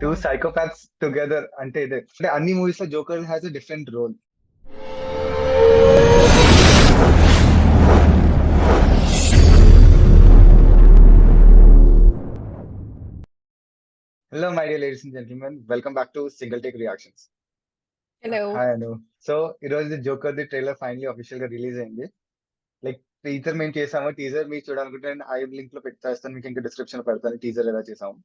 Two సైకోపాథ్స్ together అంటే ఇదే అంటే అన్ని మూవీస్ లో Joker has a different role. Hello my dear ladies and gentlemen, welcome back to single take reactions. Hello. Hi Anu. So ఈ రోజు Joker the trailer finally official గా release అయింది. Like teaser మేము చేసాము. టీజర్ మీరు చూడాలనుకుంటే నేను ఐ లింక్ లో పెట్టేస్తాను, మీకు ఇంకా డిస్క్రిప్షన్ లో పెడతాను టీజర్ ఎలా చేసాము.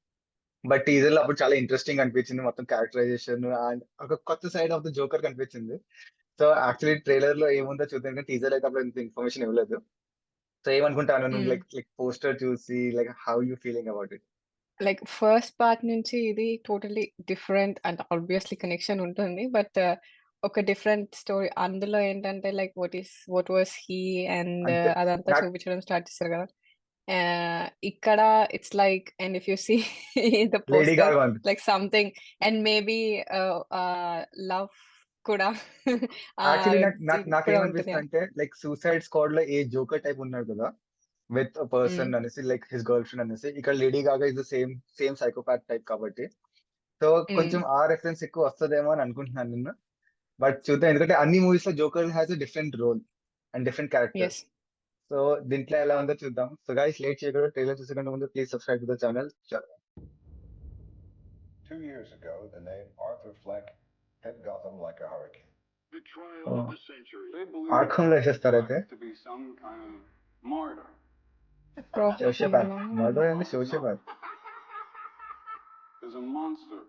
బట్ టీజర్ లో అప్పుడు చాలా ఇంట్రెస్టింగ్ అనిపించింది, మొత్తం క్యారెక్టరైజేషన్ అండ్ ఒక కొత్త సైడ్ ఆఫ్ ద జోకర్ కనిపించింది. సో యాక్చువల్లీ ట్రైలర్ లో ఏముందో చూద్దాం, కానీ టీజర్ అయితే అప్పుడు ఇంత ఇన్ఫర్మేషన్ ఇవ్వలేదు. సో ఏమనుకుంటాను నువ్వు, లైక్ లైక్ పోస్టర్ చూసి, like how you feeling about it? Like first part నుంచి ఇది totally different and obviously connection ఉంటుంది. బట్ ఒక డిఫరెంట్ స్టోరీ అందులో ఏంటంటే like what was he and అంటే అదంతా నాకు చూపించడం స్టార్ట్ చేస్తారు కదా. ఇక్కడ it's like and if you see the lady poster Gaga like something and maybe love కూడా యాక్చువల్లీ నాకు నాకు ఇది కూడా ఉంటుంది. నాకేమనిపిస్తుంది అంటే, లైక్ సూసైడ్ స్క్వాడ్ లో ఏ జోకర్ టైప్ ఉన్నాడు కదా విత్ పర్సన్ అనేసి, లైక్ హిస్ గర్ల్ ఫ్రెండ్ అనేసి, ఇక్కడ Lady Gaga is the same same psychopath type కాబట్టి సో కొంచెం ఆ రెఫరెన్స్ ఎక్కువ వస్తుందేమో అని అనుకుంటున్నాను నిన్ను. బట్ చూద్దాం, ఎందుకంటే అన్ని మూవీస్ లో Joker has a different role and different character. Yes. So దీంట్లో ఎలా ఉందో చూద్దాం. సో గైస్, లేట్ చేయకూడదు, ట్రైలర్ చూసే కంటే ముందు please subscribe to the channel. 2 years ago, the name Arthur Fleck hit Gotham like a hurricane. The trial Oh. of the century. They believe Arkham లో వేసేస్తారైతే Fleck to be some kind of martyr. Sociopath murder and sociopath. Is a monster.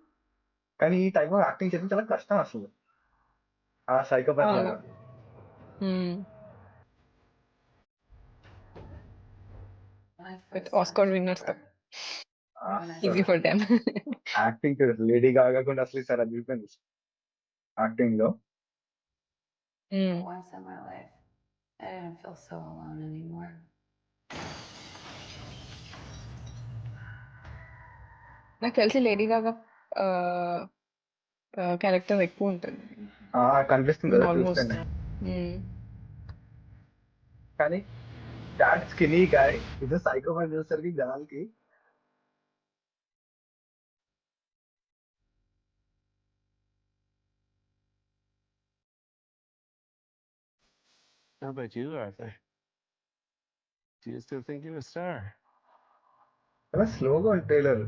కానీ ఈ type of acting చేయడం చాలా కష్టం అసలు, ఆ psychopath అవును. లాగా. With Oscar winners easy for them. Acting Lady Gaga కూడా అసలు సార్ అదిరిపోయింది యాక్టింగ్ లో. Once in my life, I didn't feel so alone anymore. నాకు తెలిసి లేడీ గాగా క్యారెక్టర్ ఎక్కువ ఉంటుంది కనిపిస్తుంది కదా ఆల్మోస్ట్. చూస్తేనే. కానీ దాట్ స్కినీ గాయ్ ఇది సైకోపాత్ చూసేసరికి జనాలకి How about you, Arthur? Do you still think you're a star? చాలా స్లోగా ఉంది trailer.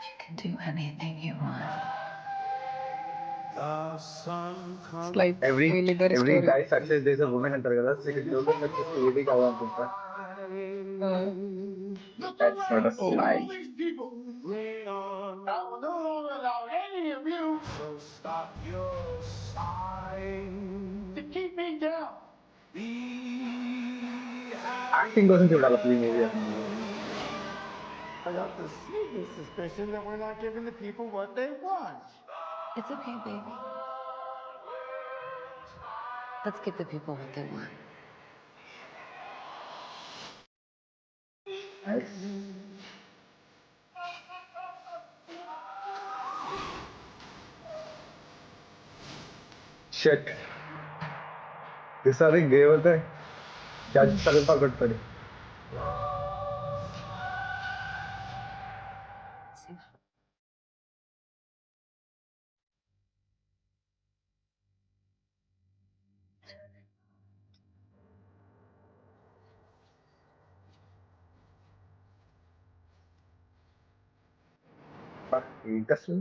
You can do anything you want. Like every వీళ్ళిద్దరి every story. Guy success does a woman అంటారు కదా, so joker success lady కావాలనుకుంటా. That's not a lie. These people. I don't know without any of you to keep me down. Acting కోసం చూడాలి అసలు ఈ movie అసలు. I got the sneaking suspicion that we're not giving the people what they want. It's okay, baby. Let's give the people what they want. Shut ఈసారి game అయితే judge తగ్గుతా కొడతాడు. ఏంటి అసలు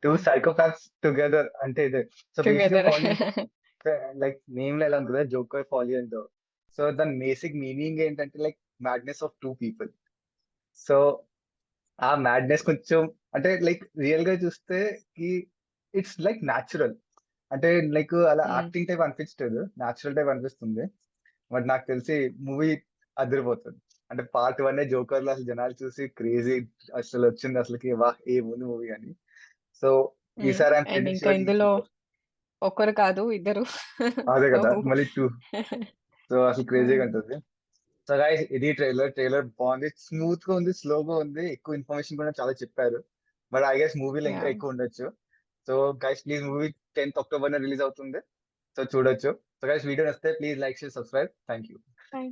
టూ సైకోపాథ్స్ టుగెదర్ అంటే ఇదే. So together. లైక్ నేమ్ లో ఎలా ఉంటుంది జోకర్ ఫాలియన్ తో. సో దాని బేసిక్ మీనింగ్ ఏంటంటే like madness of two people. So ఆ మ్యాడ్నెస్ కొంచెం అంటే లైక్ రియల్ గా చూస్తే ఇట్స్ లైక్ న్యాచురల్, అంటే లైక్ అలా యాక్టింగ్ టైప్ అనిపించలేదు, న్యాచురల్ టైప్ అనిపిస్తుంది. బట్ నాకు తెలిసి మూవీ అదిరిపోతుంది. అంటే పార్ట్ 1 జోకర్ లో అసలు జనాలు చూసి క్రేజీ అసలు వచ్చింది అసలుకి, వా ఏముంది మూవీ అని. సో ఈసారి ఐఎమ్ అండ్ ప్రిటీ ఇంకా ష్యూర్ ఇందులో ఒకరు కాదు ఇద్దరు. అదే కదా So, మళ్ళీ 2. సో అసలు క్రేజీగా ఉంటుంది. సో గైస్ ఇది ట్రైలర్ బాగుంది, స్మూత్ గా ఉంది, స్లోగా ఉంది, ఎక్కువ ఇన్ఫర్మేషన్ కూడా చాలా చెప్పారు. బట్ ఐ గెస్ మూవీలో ఇంకా Yeah. ఎక్కువ ఉండొచ్చు. So guys please movie 10th October release అవుతుంది. సో చూడొచ్చు. సో గైస్ వీడియో నచ్చితే please like share subscribe. Thank you. Bye.